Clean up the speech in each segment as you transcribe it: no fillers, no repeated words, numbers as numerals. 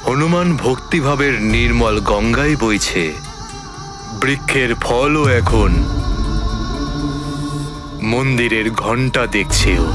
হনুমান ভক্তিভাবের নির্মল গঙ্গায় বইছে, বৃক্ষের ফলও এখন মন্দিরের ঘণ্টা দেখছেও।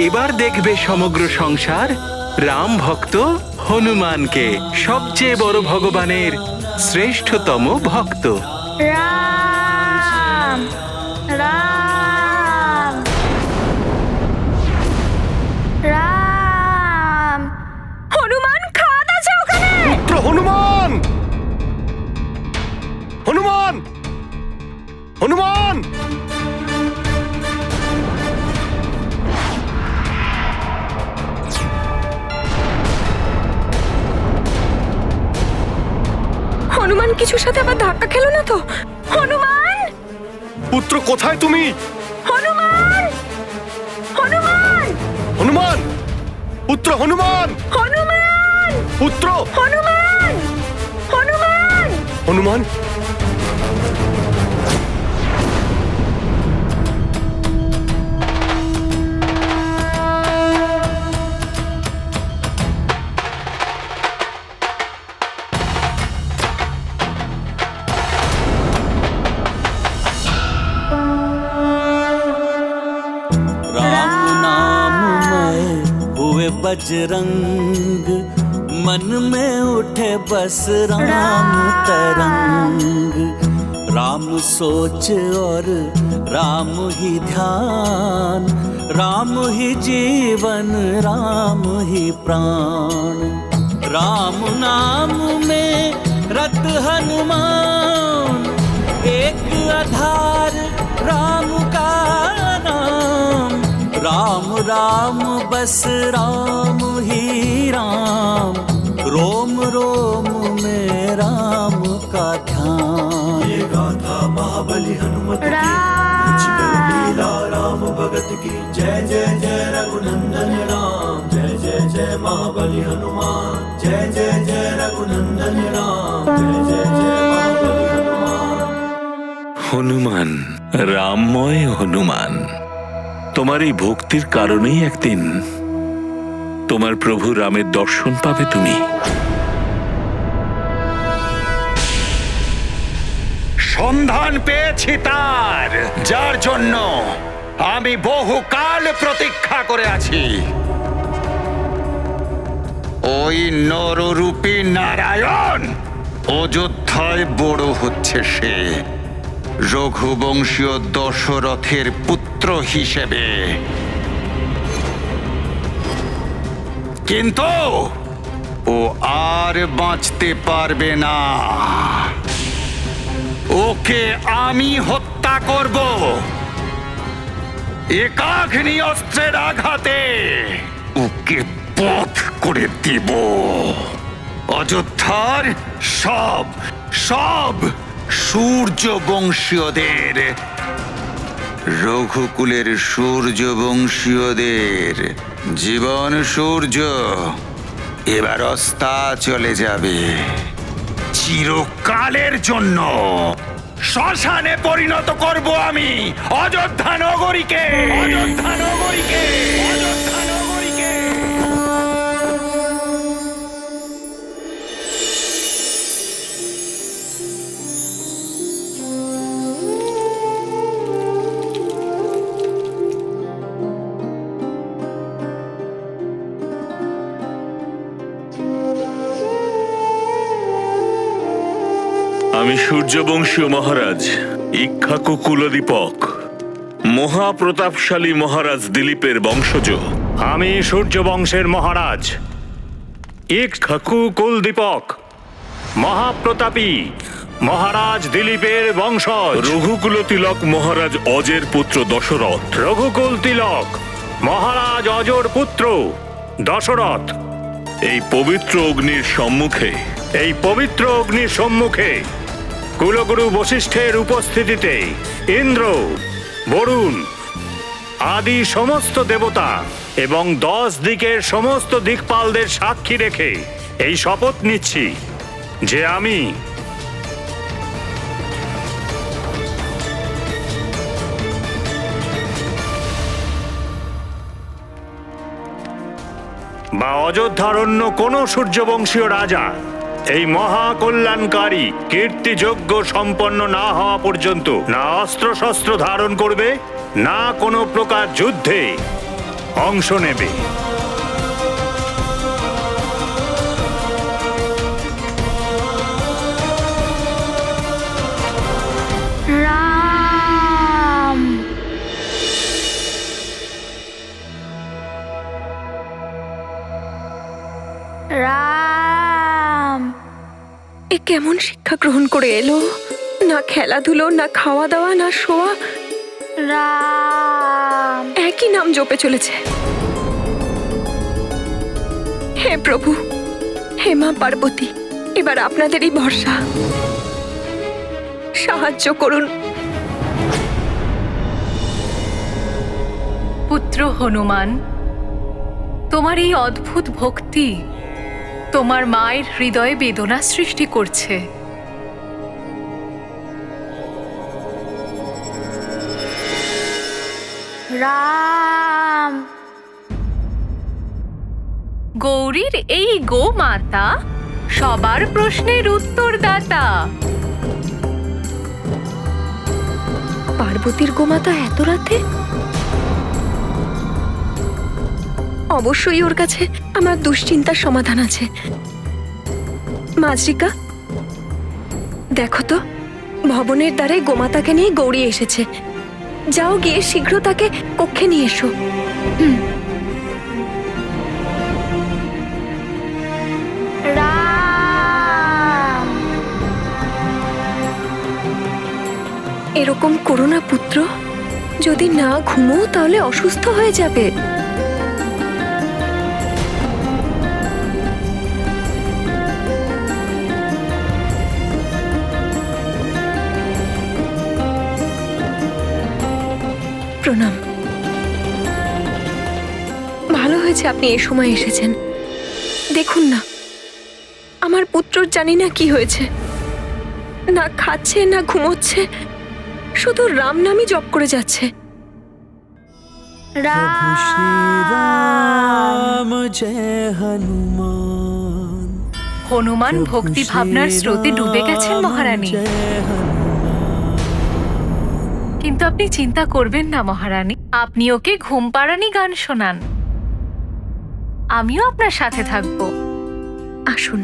এবার দেখবে সমগ্র সংসার রাম ভক্ত হনুমানকে, সবচেয়ে বড় ভগবানের শ্রেষ্ঠতম ভক্ত। রাম রাম রাম। হনুমান খাদ আছে ওখানে। পুত্র হনুমান! হনুমান! হনুমান! হনুমান কিছুর সাথে আবার ধাক্কা খেলো না তো? হনুমান! পুত্র কোথায় তুমি? হনুমান! হনুমান! হনুমান! পুত্র হনুমান! হনুমান! পুত্র হনুমান! হনুমান! হনুমান! बजरंग मन में उठे बस राम तरंग। राम सोच और राम ही ध्यान, राम ही जीवन राम ही प्राण। राम नाम में रत हनुमान, एक आधार राम का नाम। राम राम बस राम ही राम, रोम रोम में राम का ध्यान। ये गाथा महाबली हनुमत की, कुछ कर लीला राम भगत की। जय जय जय रघुनंदन राम, जय जय जय महाबली हनुमान। जय जय जय रघुनंदन राम, जय जय जय महाबली हनुमान। হনুমান, রামময় হনুমান, তোমার এই ভক্তির কারণেই একদিন তোমার প্রভু রামের দর্শন পাবে তুমি। সন্ধান পেয়েছি তার, যার জন্য আমি বহুকাল প্রতীক্ষা করে আছি। ওই নররূপী নারায়ণ অযোধ্যায় বড় হচ্ছে সে, রঘুবংশীয় দশরথের পুত্র হিসেবে। কিন্তু ও আর বাঁচতে পারবে না। ওকে আমি হত্যা করব, একাগ্নি অস্ত্রের আঘাতে ওকে পথ করে দেব। অযোধ্যার সব সব সূর্যবংশীয়দের, রঘুকুলের সূর্যবংশীয়দের জীবন সূর্য এবার অস্তা চলে যাবে। চিরকালের জন্য শ্মশানে পরিণত করব আমি অযোধ্যা নগরীকে, অযোধ্যা নগরীকে, অযোধ্যা নগরীকে। আমি সূর্যবংশীয় মহারাজ ইক্ষ্বাকু কুলদীপক, মহাপ্রতাপশালী মহারাজ দিলীপের বংশজ। আমি সূর্যবংশের মহারাজ ইক্ষ্বাকু কুলদীপক, মহাপ্রতাপী মহারাজ দিলীপের বংশজ। রঘুকুল তিলক মহারাজ অজের পুত্র দশরথ। রঘুকুল তিলক মহারাজ অজর পুত্র দশরথ। এই পবিত্র অগ্নির সম্মুখে এই পবিত্র অগ্নির সম্মুখে কুলগুরু বশিষ্ঠের উপস্থিতিতে ইন্দ্র, বরুণ আদি সমস্ত দেবতা এবং 10 দিকের সমস্ত দিকপালদের সাক্ষী রেখে এই শপথ নিচ্ছি যে আমি বা অযোধ্যার অন্য কোন সূর্যবংশীয় রাজা এই মহাকল্যাণকারী কীর্তিযজ্ঞ সম্পন্ন না হওয়া পর্যন্ত না অস্ত্র শস্ত্র ধারণ করবে, না কোনো প্রকার যুদ্ধে অংশ নেবে। রাম রাম এ কেমন শিক্ষা গ্রহণ করে এলো? না খেলাধুলো, না খাওয়া দাওয়া, না শোয়া, রাম একই নাম জপে চলেছে। হে প্রভু, হে মা পার্বতী, এবার আপনাদেরই ভরসা, সাহায্য করুন। পুত্র হনুমান, তোমার এই অদ্ভুত ভক্তি তোমার মায়ের হৃদয়ে বেদনা সৃষ্টি করছে। রাম গৌরীর এই গোমাতা সবার প্রশ্নের উত্তরদাতা। পার্বতীর গোমাতা এত রাতে? অবশ্যই ওর কাছে আমার দুশ্চিন্তার সমাধান আছে। মাঝরিকা, দেখো তো, ভবনের দ্বারে গোমাতাকে নিয়ে গৌরী এসেছে। যাও, গিয়ে শীঘ্র তাকে কক্ষে নিয়ে এসো। রাম এরকম করো না পুত্র, যদি না ঘুমো তাহলে অসুস্থ হয়ে যাবে। প্রণাম। ভালো হয়েছে আপনি এ সময় এসেছেন। দেখুন না, আমার পুত্রর জানি না কি হয়েছে, না খাচ্ছে না ঘুমোচ্ছে, শুধু রাম নামই জপ করে যাচ্ছে। রাম জয় হনুমান। হনুমান ভক্তি ভাবনার স্রোতে ডুবে গেছেন মহারানী। কিন্তু আপনি চিন্তা করবেন না মহারানী, আপনি ওকে ঘুম পাড়ানি গান শোনান, আমিও আপনার সাথে থাকবো। আসুন।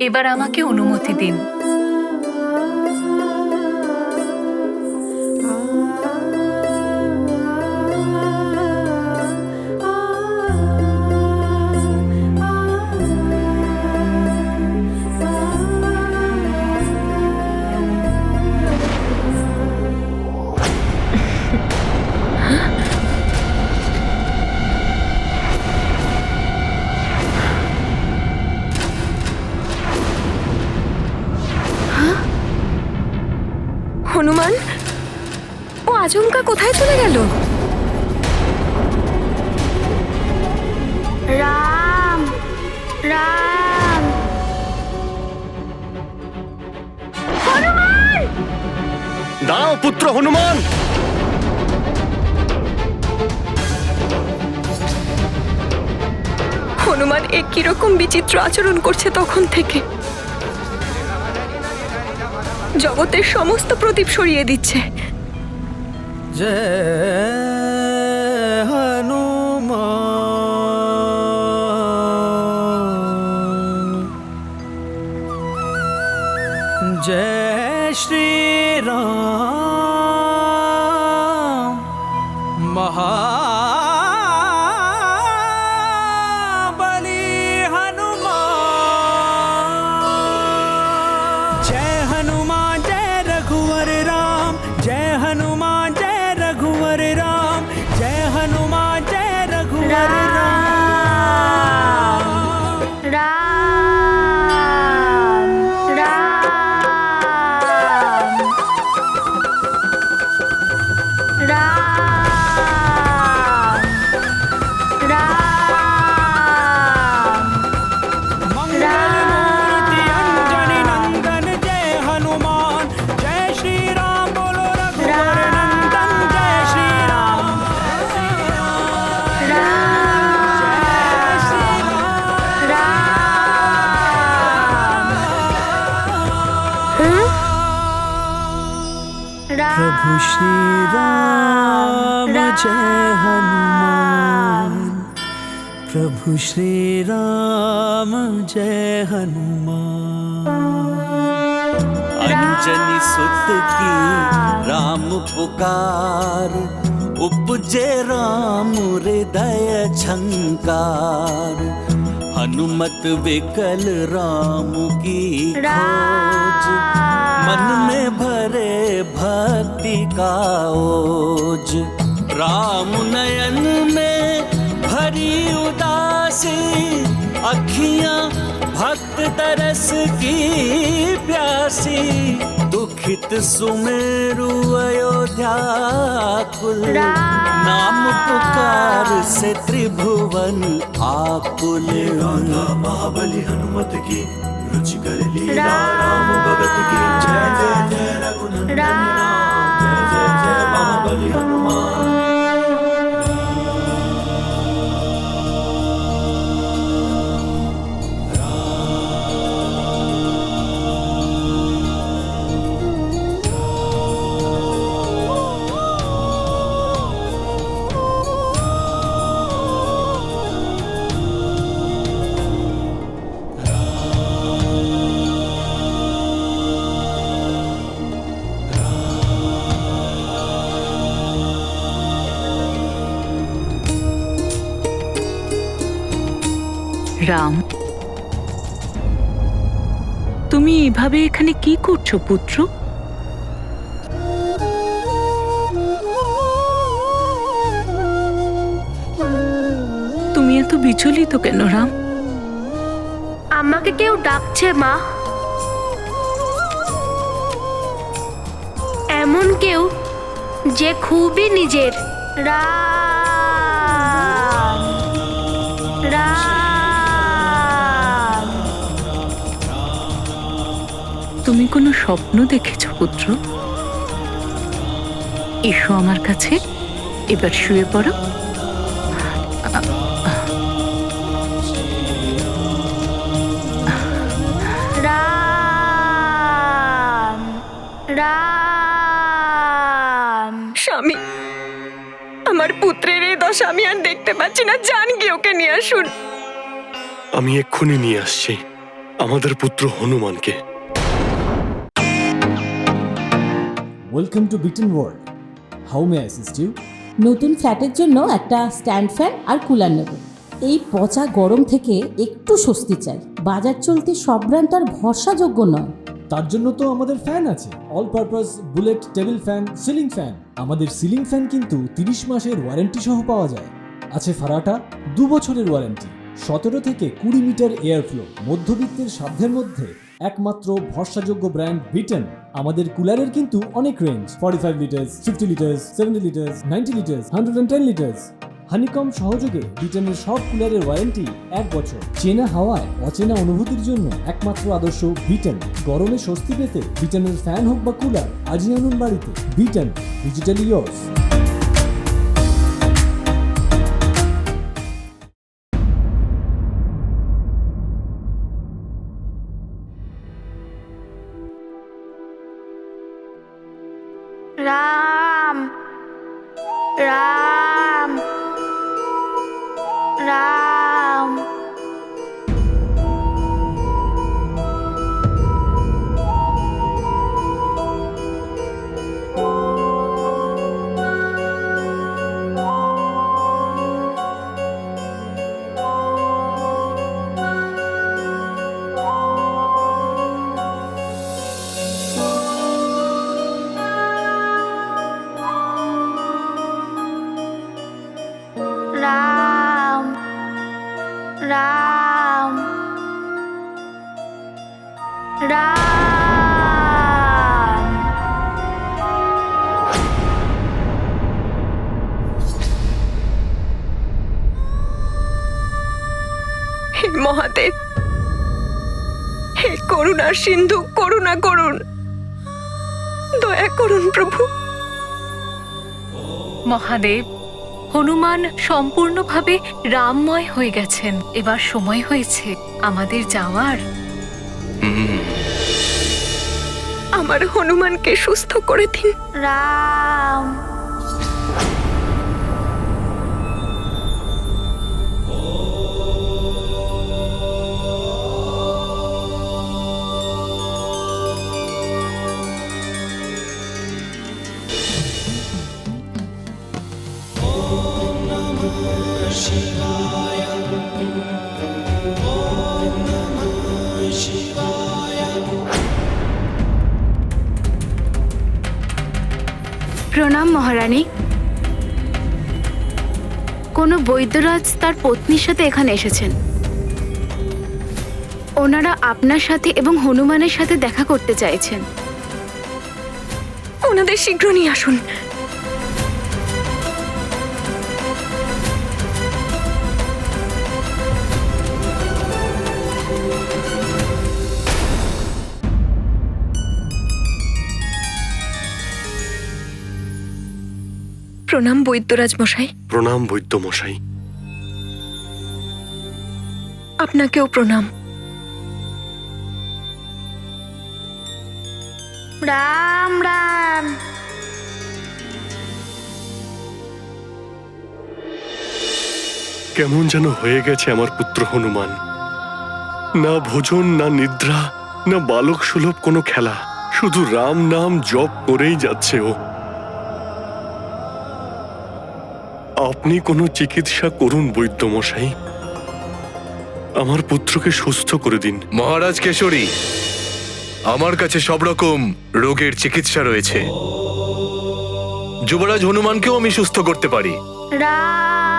এবার আমাকে অনুমতি দিন। হনুমান, ও আচমকা কোথায় চলে গেল? রাম রাম দাঁড়াও পুত্র হনুমান। হনুমান এ কিরকম বিচিত্র আচরণ করছে তখন থেকে। জগতের সমস্ত প্রদীপ সরিয়ে দিচ্ছে। जय हनुमान जय श्री राम महाबली हनुमान जय हनुमान जय रघुवर राम जय हनुमान जय रघुवर राम जय हनुमान जय रघुवर राम রাম রাম রাম রাম मंगलमूर्ति अंजनी नंदन जय हनुमान जय श्री राम बोलो रघुवर नंदन जय श्री राम प्रभु श्री राम जय हनुमान प्रभु श्री राम जय हनुमान अंजनी सुत की राम पुकार उपजे राम हृदय झंकार हनुमत विकल राम की खोज मन में भरे भक्ति का ओज राम नयन में भरी उदासी अखियां भक्त तरस की प्यासी दुखित सुमेरु अयोध्या कुल नाम पुकार से त्रिभुवन आकुल महाबली हनुमत की रुचि कर लीला राम भगत की जय जय जय रघुनंदन राम जय जय जय महाबली हनुमान রাম, তুমি এভাবে এখানে কি করছো পুত্র? তুমি এত বিচলিত কেন রাম? আমাকে কেউ ডাকছে মা। এমন কেউ যে খুবই নিজের। রাম রাম তুমি কোনো স্বপ্ন দেখেছো পুত্র? এসো আমার কাছে, এবার শুয়ে পড়ো। রাম রাম স্বামী, আমার পুত্রের এই দশা আমি আর দেখতে পাচ্ছি না। যান গিয়ে ওকে নিয়ে আসুন। আমি এক্ষুনি নিয়ে আসছি। আমাদের পুত্র হনুমানকে। ওয়েলকাম টু বিটেন world. How may assist you? নতুন ফ্ল্যাটের জন্য একটা স্ট্যান্ড ফ্যান আর কুলার নেব। এই পচা গরম থেকে একটু স্বস্তি চাই। বাজার চলতে সব ব্র্যান্ড আর ভরসাযোগ্য নয়। তার জন্য তো আমাদের ফ্যান আছে, all purpose bullet table fan, ceiling fan. আমাদের সিলিং ফ্যান কিন্তু 30 মাসের ওয়ারেন্টি সহ পাওয়া যায়। আছে ফারাটা 2 বছরের ওয়ারেন্টি, 17 থেকে 20 মিটার এয়ার ফ্লো, মধ্যবিত্তের সাধ্যের মধ্যে একমাত্র ভরসাযোগ্য ব্র্যান্ড বিটেন। আমাদের কুলারের কিন্তু অনেক range, 45 litres, 50 litres, 70 litres, 90 litres, 110 litres. Honeycomb সহযোগে বিটেনের সব কুলারের ওয়ারেন্টি 1 বছর। চেনা হাওয়ায় অচেনা অনুভূতির জন্য একমাত্র আদর্শ বিটেন। গরমে স্বস্তি পেতে বিটেনের ফ্যান হোক বা কুলার, আজই আনুন বাড়িতে। বিটেন, ডিজিটালি ইয়োর্স। রাম রাম রাম। রাম রাম রাম। হে মহাদেব, হে করুণার সিন্ধু, করুণা করুন, দয়া করুন প্রভু। মহাদেব, হনুমান সম্পূর্ণভাবে রামময় হয়ে গেছেন। এবার সময় হয়েছে আমাদের যাওয়ার। আমার হনুমানকে সুস্থ করে দিন। রাম প্রণাম মহারানী। কোনো বৈদ্যরাজ তার পত্নীর সাথে এখানে এসেছেন। ওনারা আপনার সাথে এবং হনুমানের সাথে দেখা করতে চাইছেন। ওনাদের শীঘ্র নিয়ে আসুন। প্রণাম বৈদ্যরাজ মশাই। প্রণাম বৈদ্য মশাই। আপনাকেও প্রণাম। রাম রাম। কেমন যেন হয়ে গেছে আমার পুত্র হনুমান। না ভোজন, না নিদ্রা, না বালক সুলভ কোনো খেলা, শুধু রাম নাম জপ করেই যাচ্ছে ও। আপনি কোনো চিকিৎসা করুন বৈদ্য মশাই, আমার পুত্রকে সুস্থ করে দিন। মহারাজ কেশরী, আমার কাছে সব রকম রোগের চিকিৎসা রয়েছে। যুবরাজ হনুমানকেও আমি সুস্থ করতে পারি। রাম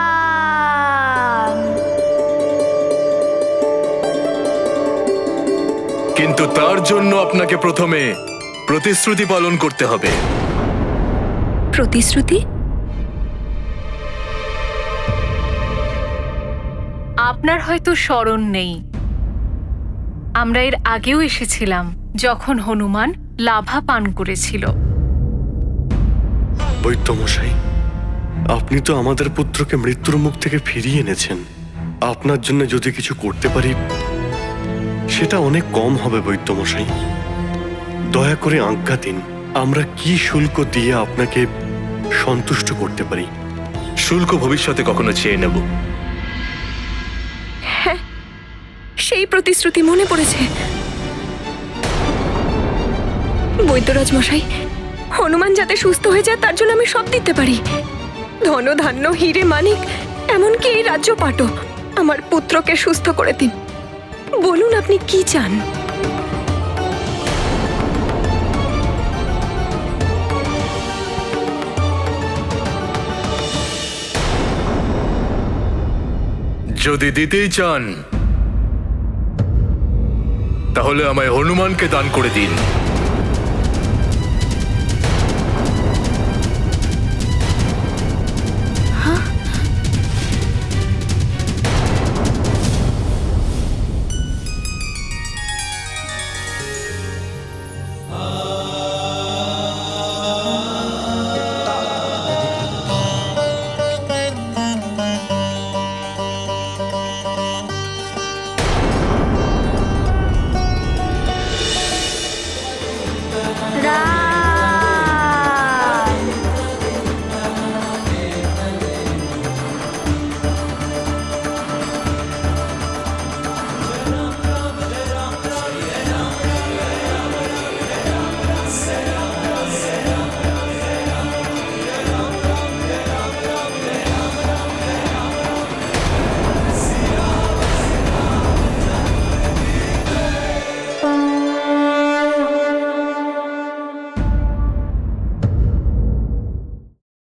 কিন্তু তার জন্য আপনাকে প্রথমে প্রতিশ্রুতি পালন করতে হবে। প্রতিশ্রুতি? আপনার হয়তো স্মরণ নেই, আমরা এর আগেও এসেছিলাম যখন হনুমান লাভা পান করেছিল। বৈদ্য মশাই, আপনি তো আমাদের পুত্রকে মৃত্যুর মুখ থেকে ফিরিয়ে এনেছেন। আপনার জন্য যদি কিছু করতে পারি সেটা অনেক কম হবে বৈদ্য মশাই। দয়া করে আজ্ঞা দিন, আমরা কি শুল্ক দিয়ে আপনাকে সন্তুষ্ট করতে পারি। শুল্ক ভবিষ্যতে কখনো চেয়ে নেব। সেই প্রতিশ্রুতি মনে পড়েছে। বৈদ্যরাজ মশাই, হনুমান যাতে সুস্থ হয়ে যায় তার জন্য আমি সব দিতে পারি। ধন ধান্য, হিরে মানিক, এমনকি এই রাজ্য পাটো। আমার পুত্রকে সুস্থ করে দিন। বলুন আপনি কি চান। যদি দিতেই চান তাহলে আমায় হনুমানকে দান করে দিন।